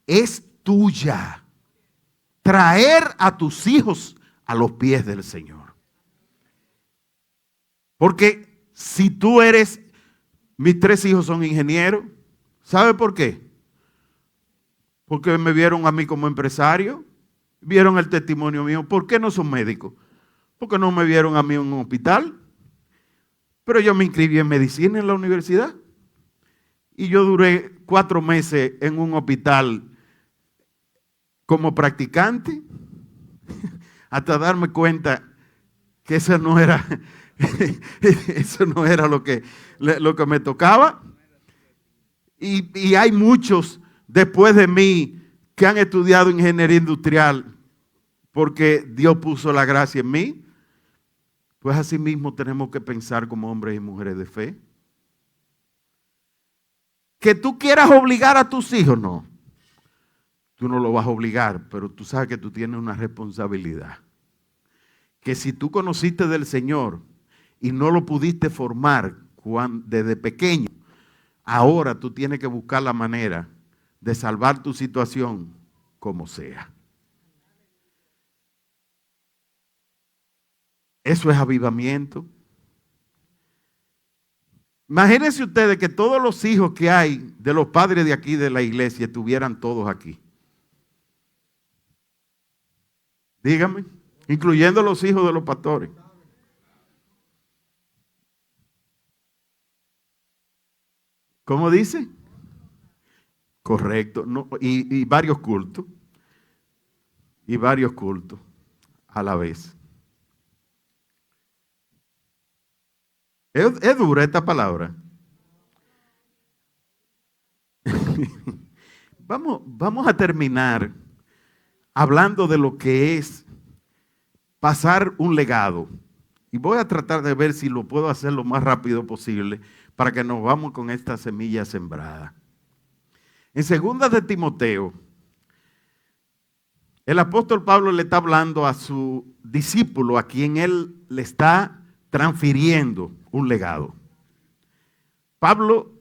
es tuya. Traer a tus hijos a los pies del Señor. Porque si tú eres, mis 3 hijos son ingenieros, ¿sabe por qué? Porque me vieron a mí como empresario, vieron el testimonio mío. ¿Por qué no son médicos? Porque no me vieron a mí en un hospital. Pero yo me inscribí en medicina en la universidad. Y yo duré 4 meses en un hospital como practicante, hasta darme cuenta que eso no era lo que me tocaba. Y hay muchos después de mí que han estudiado ingeniería industrial porque Dios puso la gracia en mí. Pues así mismo tenemos que pensar como hombres y mujeres de fe. Que tú quieras obligar a tus hijos, no. tú no lo vas a obligar, pero tú sabes que tú tienes una responsabilidad. Que si tú conociste del Señor y no lo pudiste formar desde pequeño, ahora tú tienes que buscar la manera de salvar tu situación como sea. Eso es avivamiento. Imagínense ustedes que todos los hijos que hay de los padres de aquí de la iglesia estuvieran todos aquí. Dígame, incluyendo los hijos de los pastores. ¿Cómo dice? Correcto. No, y varios cultos. Y varios cultos a la vez. Es dura esta palabra. Vamos a terminar hablando de lo que es pasar un legado. Y voy a tratar de ver si lo puedo hacer lo más rápido posible para que nos vamos con esta semilla sembrada. En 2 de Timoteo, el apóstol Pablo le está hablando a su discípulo, a quien él le está transfiriendo un legado. Pablo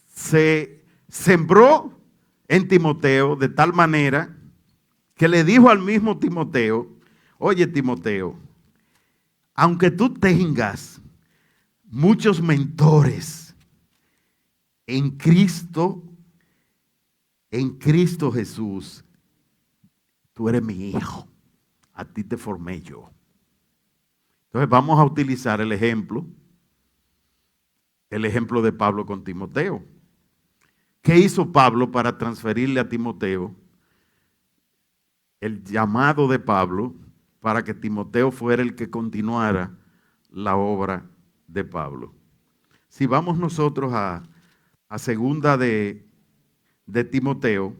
se sembró en Timoteo de tal manera que le dijo al mismo Timoteo: oye, Timoteo, aunque tú tengas muchos mentores en Cristo Jesús, tú eres mi hijo, a ti te formé yo. Entonces vamos a utilizar el ejemplo de Pablo con Timoteo. ¿Qué hizo Pablo para transferirle a Timoteo el llamado de Pablo para que Timoteo fuera el que continuara la obra de Pablo? Si vamos nosotros a 2 de Timoteo,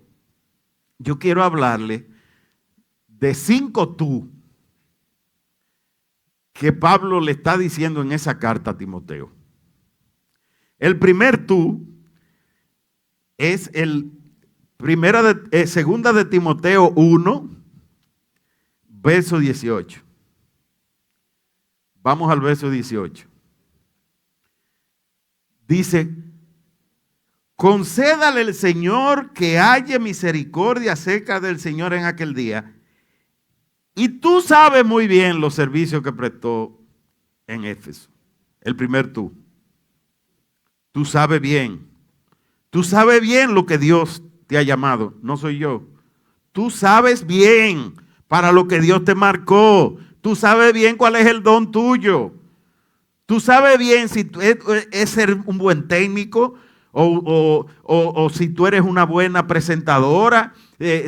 yo quiero hablarle de 5 tú que Pablo le está diciendo en esa carta a Timoteo. El primer tú es segunda de Timoteo 1, verso 18. Vamos al verso 18. Dice: concédale el Señor que haya misericordia acerca del Señor en aquel día. Y tú sabes muy bien los servicios que prestó en Éfeso. El primer tú. Tú sabes bien. Tú sabes bien lo que Dios te ha llamado. No soy yo. Tú sabes bien para lo que Dios te marcó. Tú sabes bien cuál es el don tuyo. Tú sabes bien si es ser un buen técnico o si tú eres una buena presentadora.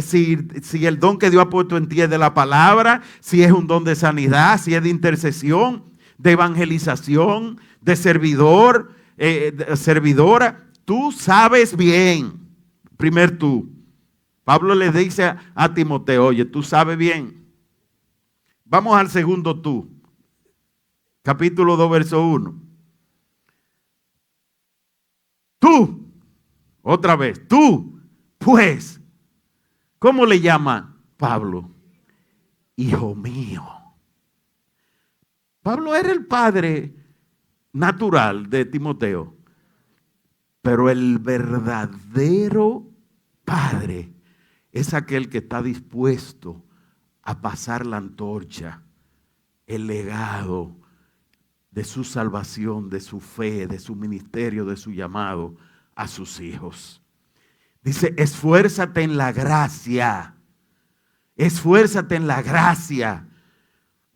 Si el don que Dios ha puesto en ti es de la palabra, si es un don de sanidad, si es de intercesión, de evangelización, de servidor, servidora, tú sabes bien. Primer tú. Pablo le dice a Timoteo: oye, tú sabes bien. Vamos al segundo tú. Capítulo 2, verso 1. Tú, otra vez, tú, pues, ¿cómo le llama Pablo? Hijo mío. Pablo era el padre natural de Timoteo, pero el verdadero padre es aquel que está dispuesto a pasar la antorcha, el legado de su salvación, de su fe, de su ministerio, de su llamado a sus hijos. Dice: esfuérzate en la gracia. Esfuérzate en la gracia.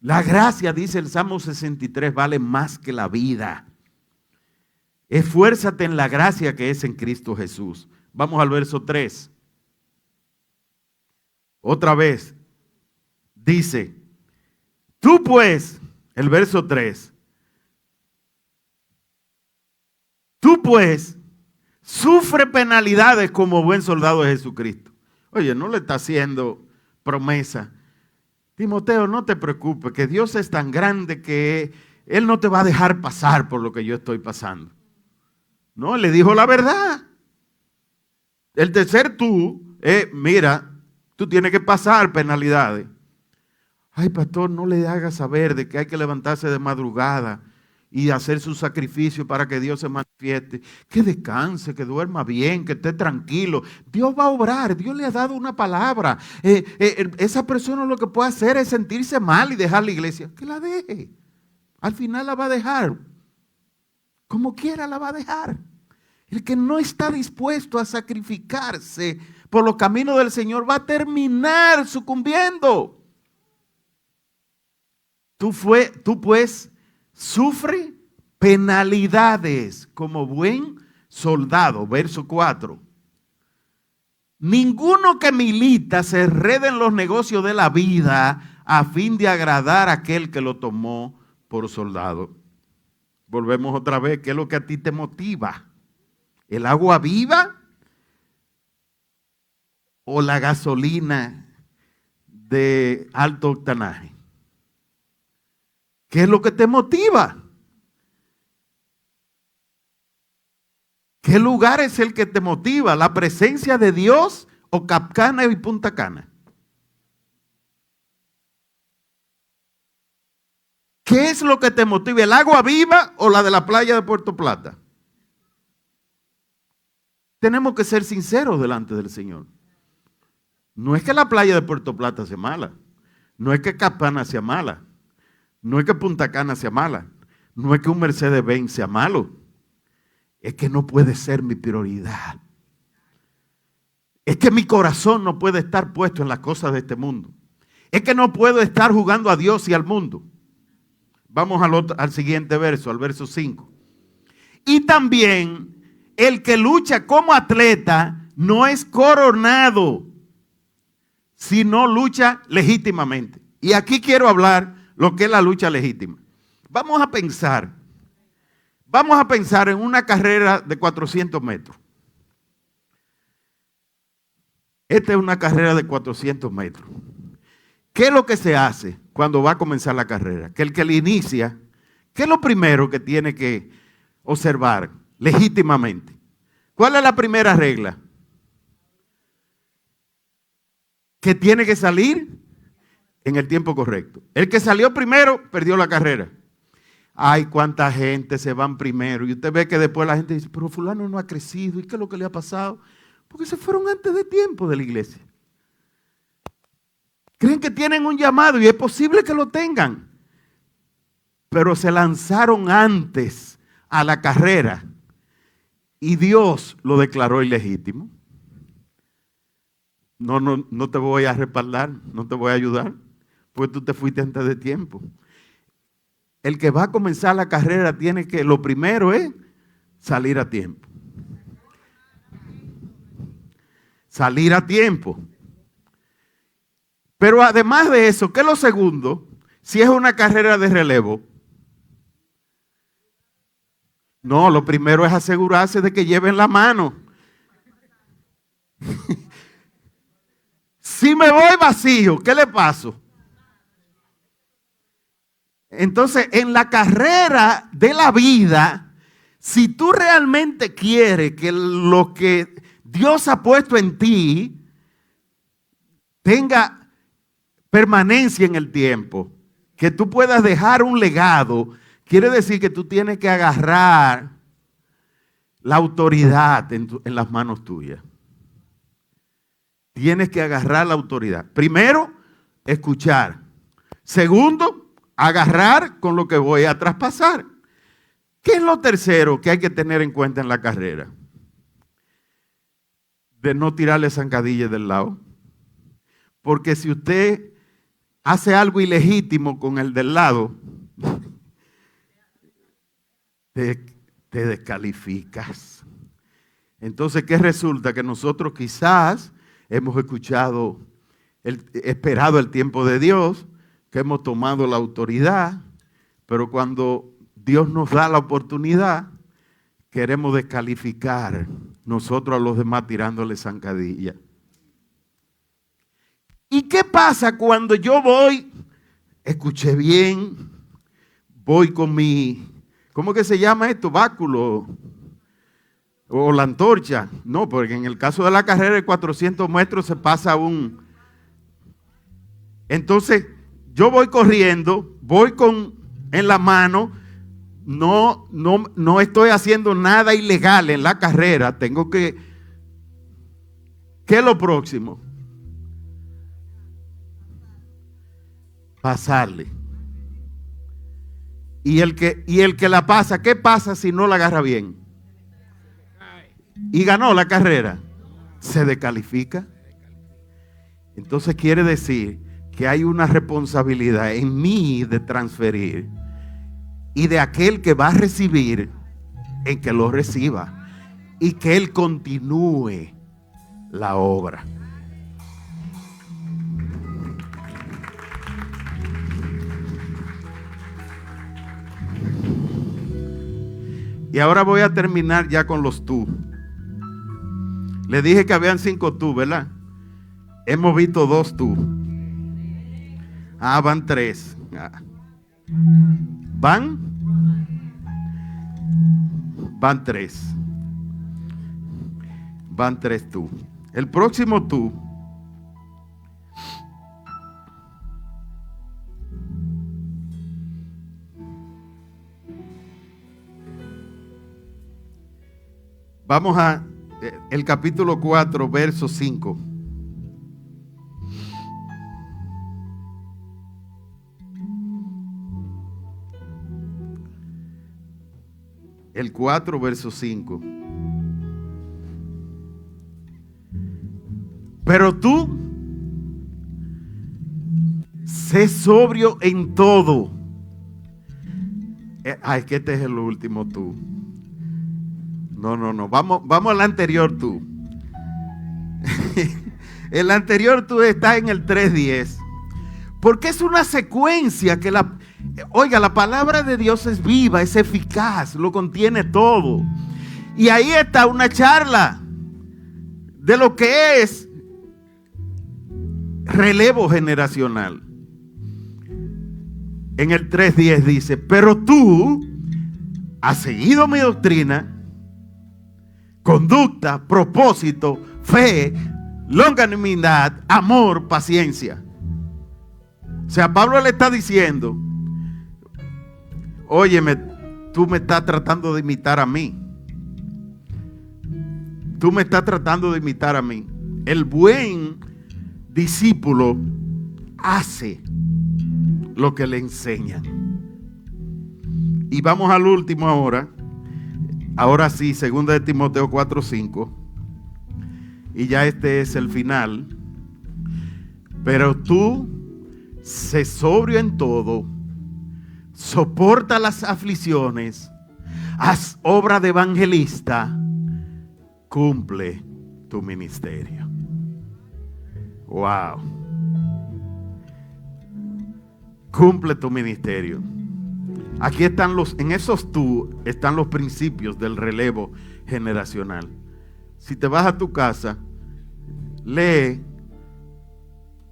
La gracia, dice el Salmo 63, vale más que la vida. Esfuérzate en la gracia que es en Cristo Jesús. Vamos al verso 3. Otra vez. Dice: tú pues, el verso 3. Tú pues, sufre penalidades como buen soldado de Jesucristo. Oye, no le está haciendo promesa. Timoteo, no te preocupes, que Dios es tan grande que Él no te va a dejar pasar por lo que yo estoy pasando. No, le dijo la verdad. El tercer tú, mira, Tú tienes que pasar penalidades. Ay, pastor, no le hagas saber de que hay que levantarse de madrugada y hacer su sacrificio para que Dios se manifieste. Que descanse, que duerma bien, que esté tranquilo. Dios va a obrar, Dios le ha dado una palabra. Esa persona lo que puede hacer es sentirse mal y dejar la iglesia. Que la deje. Al final la va a dejar. Como quiera la va a dejar. El que no está dispuesto a sacrificarse por los caminos del Señor va a terminar sucumbiendo. Tú pues sufre penalidades como buen soldado. Verso 4. Ninguno que milita se enreda en los negocios de la vida a fin de agradar a aquel que lo tomó por soldado. Volvemos otra vez. ¿Qué es lo que a ti te motiva? ¿El agua viva o la gasolina de alto octanaje? ¿Qué es lo que te motiva? ¿Qué lugar es el que te motiva? ¿La presencia de Dios o Capcana y Punta Cana? ¿Qué es lo que te motiva? ¿El agua viva o la de la playa de Puerto Plata? Tenemos que ser sinceros delante del Señor. No es que la playa de Puerto Plata sea mala. No es que Capcana sea mala. No es que Punta Cana sea mala. No es que un Mercedes-Benz sea malo. Es que no puede ser mi prioridad. Es que mi corazón no puede estar puesto en las cosas de este mundo. Es que no puedo estar jugando a Dios y al mundo. Vamos al siguiente verso, al verso 5. Y también el que lucha como atleta no es coronado, sino lucha legítimamente. Y aquí quiero hablar lo que es la lucha legítima. Vamos a pensar en una carrera de 400 metros. Esta es una carrera de 400 metros. ¿Qué es lo que se hace cuando va a comenzar la carrera? Que el que le inicia, ¿qué es lo primero que tiene que observar legítimamente? ¿Cuál es la primera regla? Que tiene que salir en el tiempo correcto. El que salió primero perdió la carrera. Ay, cuánta gente se van primero. Y usted ve que después la gente dice, pero fulano no ha crecido. ¿Y qué es lo que le ha pasado? Porque se fueron antes de tiempo de la iglesia. Creen que tienen un llamado y es posible que lo tengan. Pero se lanzaron antes a la carrera y Dios lo declaró ilegítimo. No te voy a respaldar, no te voy a ayudar, porque tú te fuiste antes de tiempo. El que va a comenzar la carrera tiene que, lo primero es salir a tiempo. Salir a tiempo. Pero además de eso, ¿qué es lo segundo? Si es una carrera de relevo. No, lo primero es asegurarse de que lleven la mano. Si me voy vacío, ¿qué le paso? Entonces, en la carrera de la vida, si tú realmente quieres que lo que Dios ha puesto en ti tenga permanencia en el tiempo, que tú puedas dejar un legado, quiere decir que tú tienes que agarrar la autoridad en las manos tuyas. Tienes que agarrar la autoridad. Primero, escuchar. Segundo, agarrar con lo que voy a traspasar. ¿Qué es lo tercero que hay que tener en cuenta en la carrera? De no tirarle zancadillas del lado. Porque si usted hace algo ilegítimo con el del lado, te descalificas. Entonces, ¿qué resulta? Que nosotros quizás hemos esperado el tiempo de Dios, que hemos tomado la autoridad, pero cuando Dios nos da la oportunidad, queremos descalificar nosotros a los demás tirándole zancadilla. ¿Y qué pasa cuando yo voy, escuché bien, voy con mi, ¿cómo que se llama esto? Báculo o la antorcha. No, porque en el caso de la carrera de 400 metros se pasa un Entonces, yo voy corriendo, voy en la mano, no estoy haciendo nada ilegal en la carrera. Tengo que, ¿qué es lo próximo? Pasarle. Y el que la pasa, ¿qué pasa si no la agarra bien? Y ganó la carrera, se descalifica. Entonces quiere decir que hay una responsabilidad en mí de transferir y de aquel que va a recibir en que lo reciba y que él continúe la obra. Y ahora voy a terminar ya con los tú. Le dije que habían 5 tú, ¿verdad? Hemos visto 2 tú. Van 3. ¿Van 3. Van 3 tú. El próximo tú vamos a el capítulo 4, verso 5. El 4, verso 5. Pero tú, sé sobrio en todo. Que este es el último tú. No. Vamos al anterior tú. El anterior tú está en el 3:10. Porque es una secuencia que la palabra de Dios es viva, es eficaz, lo contiene todo. Y ahí está una charla de lo que es relevo generacional. En el 3:10 dice: pero tú has seguido mi doctrina, conducta, propósito, fe, longanimidad, amor, paciencia. O sea, Pablo le está diciendo: óyeme, tú me estás tratando de imitar a mí. Tú me estás tratando de imitar a mí. El buen discípulo hace lo que le enseñan. Y vamos al último ahora. Ahora sí, 2 de Timoteo 4:5. Y ya este es el final. Pero tú, sé sobrio en todo, soporta las aflicciones, haz obra de evangelista, cumple tu ministerio. Wow. Cumple tu ministerio. Aquí están en esos tú están los principios del relevo generacional. Si te vas a tu casa, lee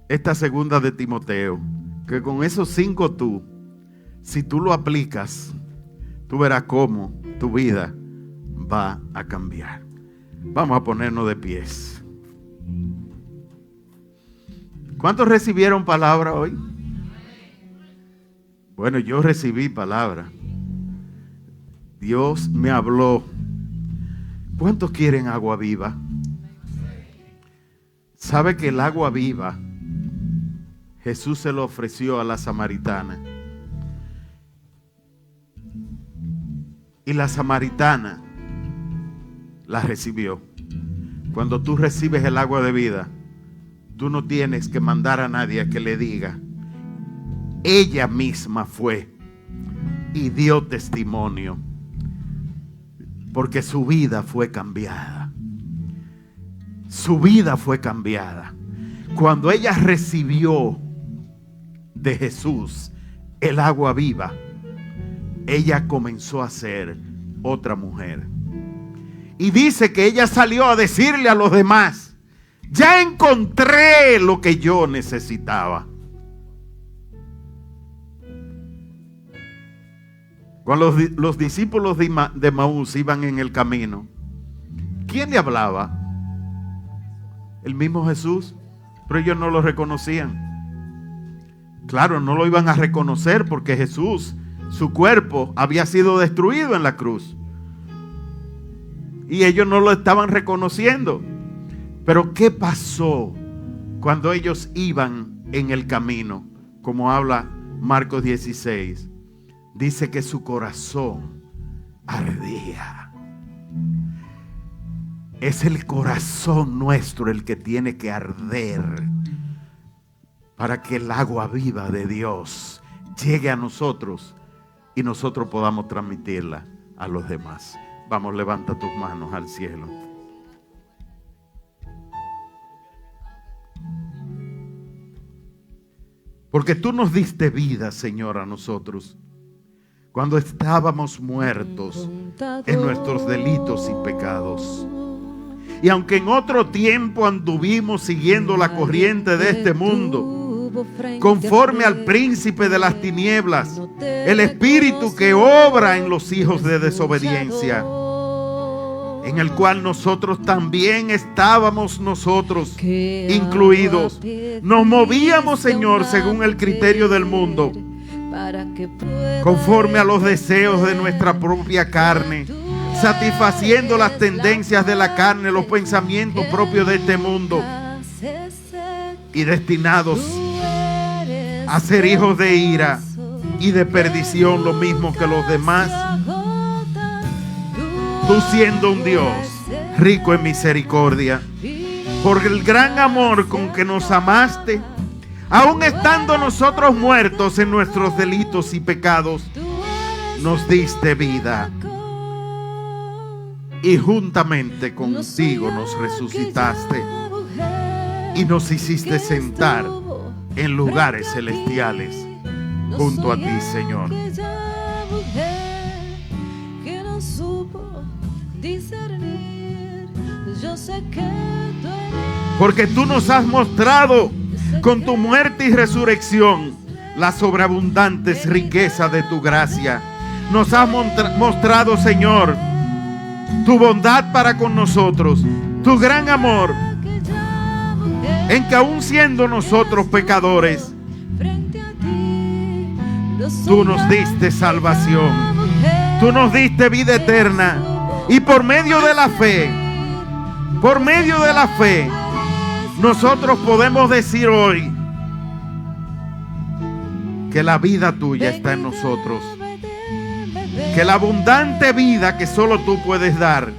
esta 2 de Timoteo, que con esos 5 tú, si tú lo aplicas, tú verás cómo tu vida va a cambiar. Vamos a ponernos de pies. ¿Cuántos recibieron palabra hoy? Bueno, yo recibí palabra. Dios me habló. ¿Cuántos quieren agua viva? ¿Sabe que el agua viva Jesús se lo ofreció a la samaritana? Y la samaritana la recibió. Cuando tú recibes el agua de vida, tú no tienes que mandar a nadie a que le diga. Ella misma fue y dio testimonio, porque su vida fue cambiada. Su vida fue cambiada. Cuando ella recibió de Jesús el agua viva, ella comenzó a ser otra mujer. Y dice que ella salió a decirle a los demás: ya encontré lo que yo necesitaba. Cuando los discípulos de Maús iban en el camino, ¿quién le hablaba? El mismo Jesús, pero ellos no lo reconocían. Claro, no lo iban a reconocer porque Jesús, su cuerpo, había sido destruido en la cruz. Y ellos no lo estaban reconociendo. Pero ¿qué pasó cuando ellos iban en el camino? Como habla Marcos 16. Dice que su corazón ardía. Es el corazón nuestro el que tiene que arder para que el agua viva de Dios llegue a nosotros y nosotros podamos transmitirla a los demás. Vamos, levanta tus manos al cielo. Porque tú nos diste vida, Señor, a nosotros cuando estábamos muertos en nuestros delitos y pecados. Y aunque en otro tiempo anduvimos siguiendo la corriente de este mundo, conforme al príncipe de las tinieblas, el espíritu que obra en los hijos de desobediencia, en el cual nosotros también estábamos incluidos. Nos movíamos, Señor, según el criterio del mundo, conforme a los deseos de nuestra propia carne, satisfaciendo las tendencias de la carne, los pensamientos propios de este mundo, y destinados a ser hijos de ira y de perdición, lo mismo que los demás. Tú, siendo un Dios rico en misericordia, por el gran amor con que nos amaste, aun estando nosotros muertos en nuestros delitos y pecados, nos diste vida. Y juntamente contigo nos resucitaste y nos hiciste sentar en lugares celestiales junto a ti, Señor. Porque tú nos has mostrado con tu muerte y resurrección las sobreabundantes riquezas de tu gracia. Nos has mostrado, Señor, tu bondad para con nosotros, tu gran amor, en que aun siendo nosotros pecadores, tú nos diste salvación, tú nos diste vida eterna, y por medio de la fe, nosotros podemos decir hoy que la vida tuya está en nosotros, que la abundante vida que solo tú puedes dar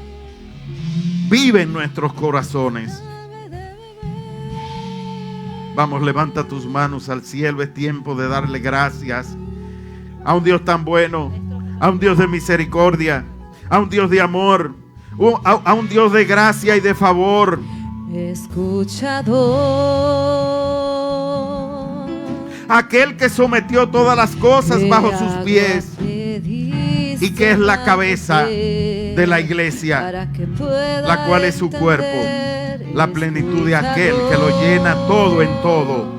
vive en nuestros corazones. Vamos, levanta tus manos al cielo. Es tiempo de darle gracias a un Dios tan bueno, a un Dios de misericordia, a un Dios de amor, a un Dios de gracia y de favor. Escuchador, aquel que sometió todas las cosas bajo sus pies y que es la cabeza de la iglesia, la cual es su cuerpo, la plenitud de aquel que lo llena todo en todo.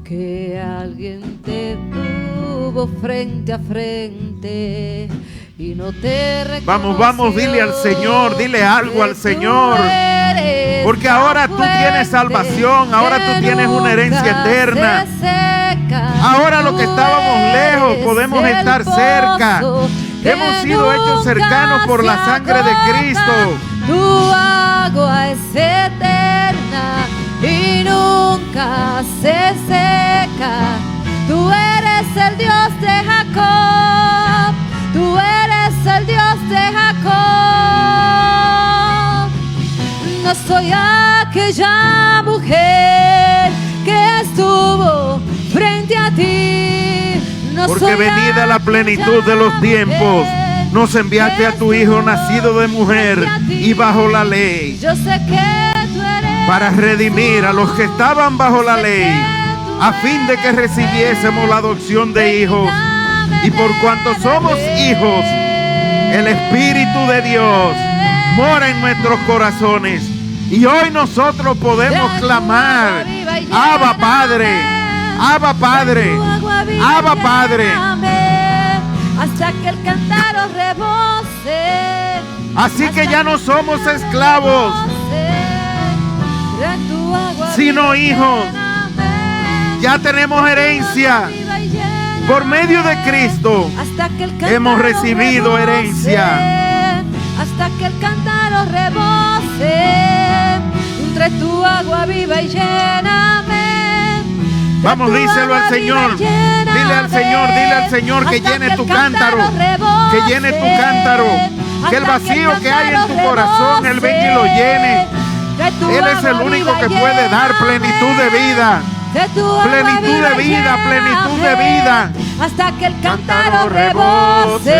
Que alguien te tuvo frente a frente y no te reconoció. Vamos, dile al Señor, dile algo al Señor, porque ahora tú tienes salvación, ahora tú tienes una herencia eterna. Ahora lo que estábamos lejos podemos estar cerca. Hemos sido hechos cercanos por la sangre de Cristo. Tu agua es eterna y nunca se seca. Tú eres el Dios de Jacob. Tú eres el Dios de Jacob. No soy aquella mujer que estuvo frente a ti. No, porque venida la plenitud de los tiempos, nos enviaste a tu Hijo nacido de mujer y bajo la ley, yo sé que tú eres para redimir a los que estaban bajo la ley, a fin de que recibiésemos la adopción de hijos. Y por cuanto somos hijos, el Espíritu de Dios mora en nuestros corazones. Y hoy nosotros podemos clamar: Abba Padre, Abba Padre, Abba Padre. Hasta que el cántaro rebose. Así que ya no somos esclavos, sino hijos. Ya tenemos herencia. Por medio de Cristo hasta que el cántaro hemos recibido rebose, herencia. hasta que el cántaro rebose. Trae tu agua viva y lléname. Vamos, díselo al Señor. Dile al Señor que llene tu cántaro. Que llene tu cántaro. Que el vacío que hay en tu corazón, Él venga y lo llene. Él es el único que puede dar plenitud de vida. Plenitud de vida, plenitud de vida. Hasta que el cántaro rebose.